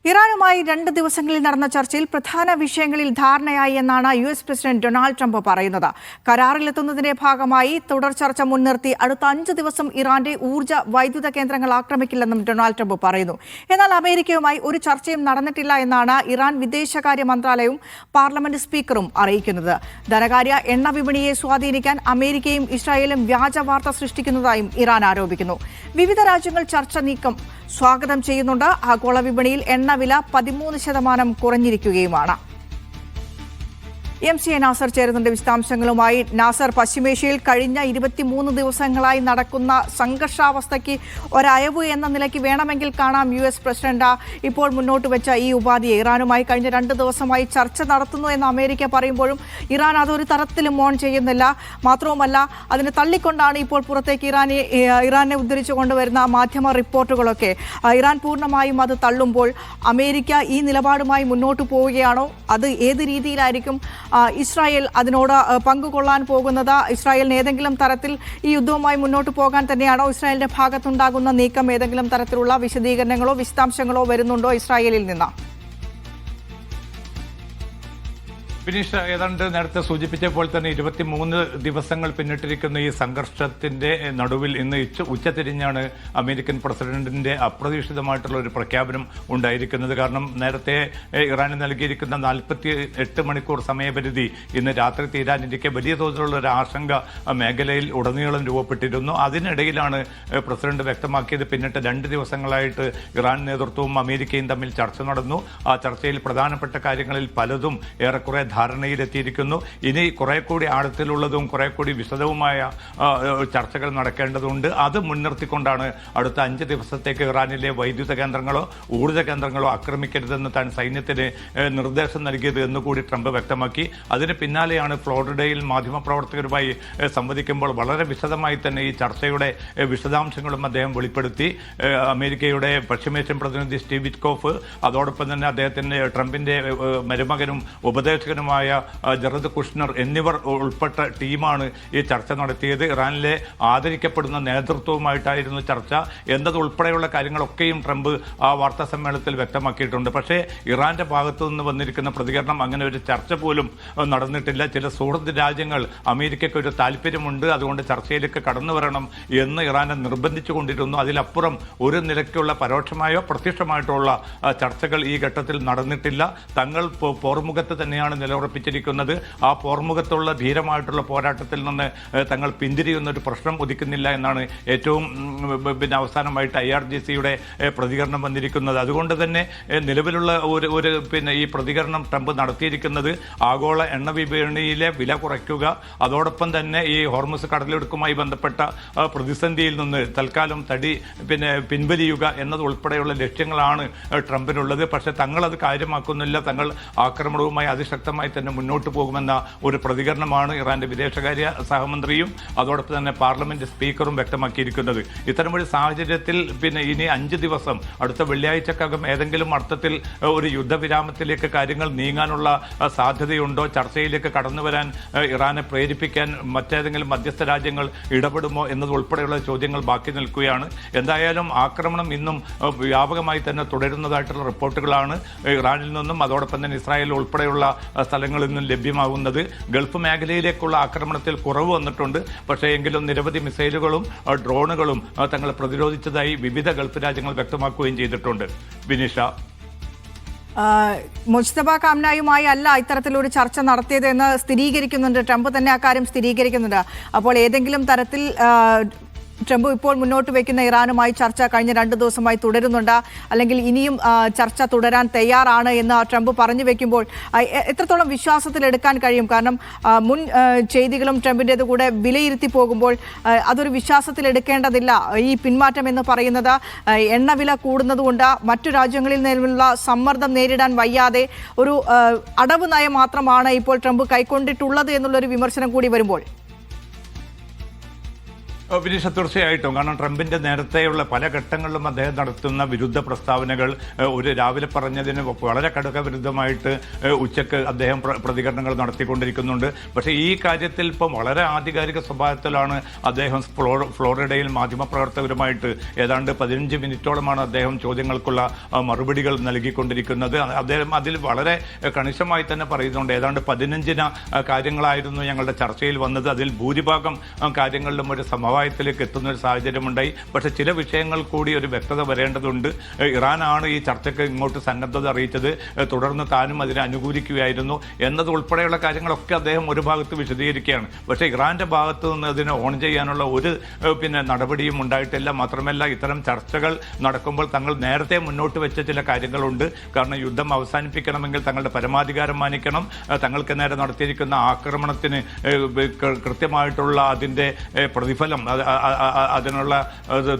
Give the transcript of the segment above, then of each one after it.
ഇറാനുമായി 2 ദിവസങ്ങളിൽ നടന്ന ചർച്ചയിൽ പ്രധാന വിഷയങ്ങളിൽ ധാരണയായി എന്നാണ് യുഎസ് പ്രസിഡന്റ് ഡൊണാൾഡ് ട്രംപ് പറയുന്നത്. കരാറിലെത്തുന്നതിന്റെ ഭാഗമായി തുടർ ചർച്ച മുൻനിർത്തി അടുത്ത 5 ദിവസം ഇറാന്റെ ഊർജ്ജ വൈദ്യുത കേന്ദ്രങ്ങൾ ആക്രമിക്കില്ലെന്നും ഡൊണാൾഡ് ട്രംപ് പറയുന്നു. എന്നാൽ അമേരിക്കയുമായി ഒരു ചർച്ചയും നടന്നിട്ടില്ല എന്നാണ് ഇറാൻ വിദേശകാര്യ മന്ത്രാലയവും പാർലമെന്റ് സ്പീക്കറും അറിയിക്കുന്നത്. ധനകാര്യ എണ്ണ വിപണിയെ സ്വാധീനിക്കാൻ അമേരിക്കയും ഇസ്രായേലും വ്യാജ വാർത്ത സൃഷ്ടിക്കുന്നതായും ഇറാൻ ആരോപിക്കുന്നു. വിവിധ രാജ്യങ്ങൾ ചർച്ച നീക്കം സ്വാഗതം ചെയ്യുന്നുണ്ട്. ആഗോള വിപണിയിൽ എണ്ണവില 13% കുറഞ്ഞിരിക്കുകയുമാണ്. എം.സി. നാസർ ചേരുന്നുണ്ട് വിശദാംശങ്ങളുമായി. നാസർ, പശ്ചിമേഷ്യയിൽ കഴിഞ്ഞ 23 ദിവസങ്ങളായി നടക്കുന്ന സംഘർഷാവസ്ഥയ്ക്ക് ഒരയവ് എന്ന നിലയ്ക്ക് വേണമെങ്കിൽ കാണാം യുഎസ് പ്രസിഡന്റ് ഇപ്പോൾ മുന്നോട്ട് വെച്ച ഈ ഉപാധിയെ. ഇറാനുമായി കഴിഞ്ഞ 2 ദിവസമായി ചർച്ച നടത്തുന്നു എന്ന് അമേരിക്ക പറയുമ്പോഴും ഇറാൻ അതൊരു തരത്തിലും ഓൺ ചെയ്യുന്നില്ല. മാത്രവുമല്ല, അതിനെ തള്ളിക്കൊണ്ടാണ് ഇപ്പോൾ പുറത്തേക്ക് ഇറാനെ ഉദ്ധരിച്ചു കൊണ്ടുവരുന്ന മാധ്യമ റിപ്പോർട്ടുകളൊക്കെ. ഇറാൻ പൂർണ്ണമായും അത് തള്ളുമ്പോൾ അമേരിക്ക ഈ നിലപാടുമായി മുന്നോട്ട് പോവുകയാണോ? അത് ഏത് രീതിയിലായിരിക്കും ഇസ്രായേൽ അതിനോട് പങ്കുകൊള്ളാൻ പോകുന്നത്? ഇസ്രായേലിന് ഏതെങ്കിലും തരത്തിൽ ഈ യുദ്ധവുമായി മുന്നോട്ട് പോകാൻ തന്നെയാണോ ഇസ്രായേലിന്റെ ഭാഗത്തുണ്ടാകുന്ന നീക്കം? ഏതെങ്കിലും തരത്തിലുള്ള വിശദീകരണങ്ങളോ വിശദാംശങ്ങളോ വരുന്നുണ്ടോ ഇസ്രായേലിൽ നിന്ന്? ബിനീഷ്, ഏതാണ്ട് നേരത്തെ സൂചിപ്പിച്ചപ്പോൾ തന്നെ 23 ദിവസങ്ങൾ പിന്നിട്ടിരിക്കുന്ന ഈ സംഘർഷത്തിന്റെ നടുവിൽ ഇന്ന് ഉച്ചതിരിഞ്ഞാണ് അമേരിക്കൻ പ്രസിഡന്റിന്റെ അപ്രതീക്ഷിതമായിട്ടുള്ള ഒരു പ്രഖ്യാപനം ഉണ്ടായിരിക്കുന്നത്. കാരണം നേരത്തെ ഇറാന് നൽകിയിരിക്കുന്ന 48 മണിക്കൂർ സമയപരിധി ഇന്ന് രാത്രി തീരാനിരിക്കെ വലിയ തോതിലുള്ള ഒരു ആശങ്ക മേഖലയിൽ ഉടനീളം രൂപപ്പെട്ടിരുന്നു. അതിനിടയിലാണ് പ്രസിഡന്റ് വ്യക്തമാക്കിയത് പിന്നിട്ട് 2 ദിവസങ്ങളായിട്ട് ഇറാൻ നേതൃത്വവും അമേരിക്കയും തമ്മിൽ ചർച്ച നടന്നു. ആ ചർച്ചയിൽ പ്രധാനപ്പെട്ട കാര്യങ്ങളിൽ പലതും ഏറെക്കുറെ ധാരണയിലെത്തിയിരിക്കുന്നു. ഇനി കുറെ കൂടി ആഴത്തിലുള്ളതും കുറെ കൂടി വിശദവുമായ ചർച്ചകൾ നടക്കേണ്ടതുണ്ട്. അത് മുൻനിർത്തിക്കൊണ്ടാണ് അടുത്ത 5 ദിവസത്തേക്ക് ഇറാനിലെ വൈദ്യുത കേന്ദ്രങ്ങളോ ഊർജ്ജ കേന്ദ്രങ്ങളോ ആക്രമിക്കരുതെന്ന് താൻ സൈന്യത്തിന് നിർദ്ദേശം നൽകിയത് എന്നുകൂടി ട്രംപ് വ്യക്തമാക്കി. അതിന് പിന്നാലെയാണ് ഫ്ലോറിഡയിൽ മാധ്യമപ്രവർത്തകരുമായി സംവദിക്കുമ്പോൾ വളരെ വിശദമായി തന്നെ ഈ ചർച്ചയുടെ വിശദാംശങ്ങളും അദ്ദേഹം വെളിപ്പെടുത്തി. അമേരിക്കയുടെ പശ്ചിമേഷ്യൻ പ്രതിനിധി സ്റ്റീവ് വിറ്റ്കോഫ്, അതോടൊപ്പം തന്നെ അദ്ദേഹത്തിന്റെ ട്രംപിന്റെ മരുമകനും ഉപദേശകനും ജറദ് കുഷ്നർ എന്നിവർ ഉൾപ്പെട്ട ടീമാണ് ഈ ചർച്ച നടത്തിയത്. ഇറാനിലെ ആദരിക്കപ്പെടുന്ന നേതൃത്വവുമായിട്ടായിരുന്നു ചർച്ച എന്നതുൾപ്പെടെയുള്ള കാര്യങ്ങളൊക്കെയും ട്രംപ് ആ വാർത്താ സമ്മേളനത്തിൽ വ്യക്തമാക്കിയിട്ടുണ്ട്. പക്ഷേ ഇറാന്റെ ഭാഗത്തു നിന്ന് വന്നിരിക്കുന്ന പ്രതികരണം അങ്ങനെ ഒരു ചർച്ച പോലും നടന്നിട്ടില്ല. ചില സുഹൃത്ത് രാജ്യങ്ങൾ അമേരിക്കയ്ക്ക് ഒരു താല്പര്യമുണ്ട്, അതുകൊണ്ട് ചർച്ചയിലേക്ക് കടന്നു വരണം എന്ന് ഇറാനെ നിർബന്ധിച്ചു കൊണ്ടിരുന്നു. അതിലപ്പുറം ഒരു നിലയ്ക്കുള്ള പരോക്ഷമായോ പ്രത്യക്ഷമായിട്ടുള്ള ചർച്ചകൾ ഈ ഘട്ടത്തിൽ നടന്നിട്ടില്ല. തങ്ങൾ പോർമുഖത്ത് തന്നെയാണ് നിലയുറപ്പിച്ചിരിക്കുന്നത്. ആ പോർമുഖത്തുള്ള ധീരമായിട്ടുള്ള പോരാട്ടത്തിൽ നിന്ന് തങ്ങൾ പിന്തിരിയുന്നൊരു പ്രശ്നം ഉദിക്കുന്നില്ല എന്നാണ് ഏറ്റവും അവസാനമായിട്ട് IRGCയുടെ പ്രതികരണം വന്നിരിക്കുന്നത്. അതുകൊണ്ട് തന്നെ നിലവിലുള്ള ഒരു ഈ പ്രതികരണം ട്രംപ് നടത്തിയിരിക്കുന്നത് ആഗോള എണ്ണ വിപണിയിലെ വില കുറയ്ക്കുക, അതോടൊപ്പം തന്നെ ഈ ഹോർമുസ് കടലെടുക്കുമായി ബന്ധപ്പെട്ട പ്രതിസന്ധിയിൽ നിന്ന് തൽക്കാലം പിൻവലിയുക എന്നതുൾപ്പെടെയുള്ള ലക്ഷ്യങ്ങളാണ് ട്രംപിനുള്ളത്. പക്ഷേ തങ്ങളത് കാര്യമാക്കുന്നില്ല. തങ്ങൾ ആക്രമണവുമായി അതിശക്തമായി തന്നെ മുന്നോട്ട് പോകുമെന്ന ഒരു പ്രതികരണമാണ് ഇറാന്റെ വിദേശകാര്യ സഹമന്ത്രിയും അതോടൊപ്പം തന്നെ പാർലമെന്റ് സ്പീക്കറും വ്യക്തമാക്കിയിരിക്കുന്നത്. ഇത്തരമൊരു സാഹചര്യത്തിൽ ഇനി 5 ദിവസം അടുത്ത വെള്ളിയാഴ്ചക്കകം ഏതെങ്കിലും അർത്ഥത്തിൽ ഒരു യുദ്ധവിരാമത്തിലേക്ക് കാര്യങ്ങൾ നീങ്ങാനുള്ള സാധ്യതയുണ്ടോ? ചർച്ചയിലേക്ക് കടന്നു വരാൻ ഇറാനെ പ്രേരിപ്പിക്കാൻ മറ്റേതെങ്കിലും മധ്യസ്ഥ രാജ്യങ്ങൾ ഇടപെടുമോ എന്നതുൾപ്പെടെയുള്ള ചോദ്യങ്ങൾ ബാക്കി നിൽക്കുകയാണ്. എന്തായാലും ആക്രമണം ഇന്നും വ്യാപകമായി തന്നെ തുടരുന്നതായിട്ടുള്ള റിപ്പോർട്ടുകളാണ് ഇറാനിൽ നിന്നും അതോടൊപ്പം തന്നെ ഇസ്രായേൽ ഉൾപ്പെടെയുള്ള സ്ഥലങ്ങളിൽ നിന്നും ലഭ്യമാകുന്നത്. ഗൾഫ് മേഖലയിലേക്കുള്ള ആക്രമണത്തിൽ കുറവ് വന്നിട്ടുണ്ട്. പക്ഷേ എങ്കിലും നിരവധി മിസൈലുകളും ഡ്രോണുകളും തങ്ങൾ പ്രതിരോധിച്ചതായി വിവിധ ഗൾഫ് രാജ്യങ്ങൾ വ്യക്തമാക്കുകയും ചെയ്തിട്ടുണ്ട്. ബിനീഷ, മുജ്തബ കാംനായുമായി അല്ല ഇത്തരത്തിലൊരു ചർച്ച നടത്തിയതെന്ന് സ്ഥിരീകരിക്കുന്നുണ്ട്. ട്രംപ് തന്നെ അക്കാര്യം സ്ഥിരീകരിക്കുന്നുണ്ട്. അപ്പോൾ ഏതെങ്കിലും തരത്തിൽ ട്രംപ് ഇപ്പോൾ മുന്നോട്ട് വയ്ക്കുന്ന ഇറാനുമായി ചർച്ച കഴിഞ്ഞ 2 ദിവസമായി തുടരുന്നുണ്ട്, അല്ലെങ്കിൽ ഇനിയും ചർച്ച തുടരാൻ തയ്യാറാണ് എന്ന് ട്രംപ് പറഞ്ഞു വെക്കുമ്പോൾ എത്രത്തോളം വിശ്വാസത്തിലെടുക്കാൻ കഴിയും? കാരണം മുൻ ചെയ്തികളും ട്രംപിൻ്റേത് കൂടെ വിലയിരുത്തി പോകുമ്പോൾ അതൊരു വിശ്വാസത്തിലെടുക്കേണ്ടതില്ല. ഈ പിന്മാറ്റം എന്ന് പറയുന്നത് എണ്ണവില കൂടുന്നതുകൊണ്ട് മറ്റു രാജ്യങ്ങളിൽ നിന്നുള്ള സമ്മർദ്ദം നേരിടാൻ വയ്യാതെ ഒരു അടവ് നയം മാത്രമാണ് ഇപ്പോൾ ട്രംപ് കൈക്കൊണ്ടിട്ടുള്ളത് എന്നുള്ളൊരു വിമർശനം കൂടി വരുമ്പോൾ വിനീഷ, തീർച്ചയായിട്ടും. കാരണം ട്രംപിന്റെ നേരത്തെയുള്ള പല ഘട്ടങ്ങളിലും അദ്ദേഹം നടത്തുന്ന വിരുദ്ധ പ്രസ്താവനകൾ ഒരു രാവിലെ പറഞ്ഞതിന് വളരെ കടുക വിരുദ്ധമായിട്ട് ഉച്ചക്ക് അദ്ദേഹം പ്രതികരണങ്ങൾ നടത്തിക്കൊണ്ടിരിക്കുന്നുണ്ട്. പക്ഷേ ഈ കാര്യത്തിൽ ഇപ്പം വളരെ ആധികാരിക സ്വഭാവത്തിലാണ് അദ്ദേഹം ഫ്ലോറിഡയിൽ മാധ്യമപ്രവർത്തകരുമായിട്ട് ഏതാണ്ട് 15 മിനിറ്റോളമാണ് അദ്ദേഹം ചോദ്യങ്ങൾക്കുള്ള മറുപടികൾ നൽകിക്കൊണ്ടിരിക്കുന്നത്. അദ്ദേഹം അതിൽ വളരെ കണിശമായി തന്നെ പറയുന്നുണ്ട്. ഏതാണ്ട് 15 കാര്യങ്ങളായിരുന്നു ഞങ്ങളുടെ ചർച്ചയിൽ വന്നത്. അതിൽ ഭൂരിഭാഗം കാര്യങ്ങളിലും ഒരു സമവായത്തിലേക്ക് എത്തുന്ന ഒരു സാഹചര്യമുണ്ടായി. പക്ഷേ ചില വിഷയങ്ങൾ കൂടി ഒരു വ്യക്തത വരേണ്ടതുണ്ട്. ഇറാനാണ് ഈ ചർച്ചയ്ക്ക് ഇങ്ങോട്ട് സന്നദ്ധത അറിയിച്ചത്, തുടർന്ന് താനും അതിനെ അനുകൂലിക്കുകയായിരുന്നു എന്നതുൾപ്പെടെയുള്ള കാര്യങ്ങളൊക്കെ അദ്ദേഹം ഒരു ഭാഗത്ത് വിശദീകരിക്കുകയാണ്. പക്ഷേ ഇറാന്റെ ഭാഗത്ത് നിന്ന് അതിനെ ഓൺ ചെയ്യാനുള്ള ഒരു നടപടിയും ഉണ്ടായിട്ടില്ല. മാത്രമല്ല, ഇത്തരം ചർച്ചകൾ നടക്കുമ്പോൾ തങ്ങൾ നേരത്തെ മുന്നോട്ട് വെച്ച ചില കാര്യങ്ങളുണ്ട്. കാരണം യുദ്ധം അവസാനിപ്പിക്കണമെങ്കിൽ തങ്ങളുടെ പരമാധികാരം മാനിക്കണം, തങ്ങൾക്ക് നേരെ നടത്തിയിരിക്കുന്ന ആക്രമണത്തിന് കൃത്യമായിട്ടുള്ള അതിൻ്റെ പ്രതിഫലം, അതിനുള്ള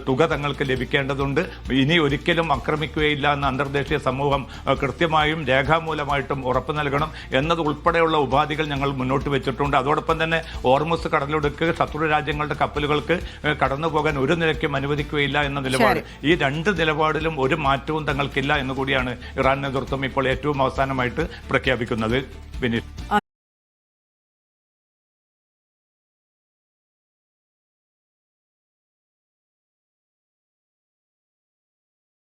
തുക തങ്ങൾക്ക് ലഭിക്കേണ്ടതുണ്ട്. ഇനി ഒരിക്കലും ആക്രമിക്കുകയില്ല എന്ന അന്തർദേശീയ സമൂഹം കൃത്യമായും രേഖാമൂലമായിട്ടും ഉറപ്പ് നൽകണം എന്നതുൾപ്പെടെയുള്ള ഉപാധികൾ ഞങ്ങൾ മുന്നോട്ട് വെച്ചിട്ടുണ്ട്. അതോടൊപ്പം തന്നെ ഹോർമുസ് കടലിടുക്ക് ശത്രു രാജ്യങ്ങളുടെ കപ്പലുകൾക്ക് കടന്നുപോകാൻ ഒരു നിലയ്ക്കും അനുവദിക്കുകയില്ല എന്ന നിലപാട്. ഈ രണ്ട് നിലപാടിലും ഒരു മാറ്റവും തങ്ങൾക്കില്ല എന്നുകൂടിയാണ് ഇറാൻ നേതൃത്വം ഇപ്പോൾ ഏറ്റവും അവസാനമായിട്ട് പ്രഖ്യാപിക്കുന്നത്. വിനീഷ്.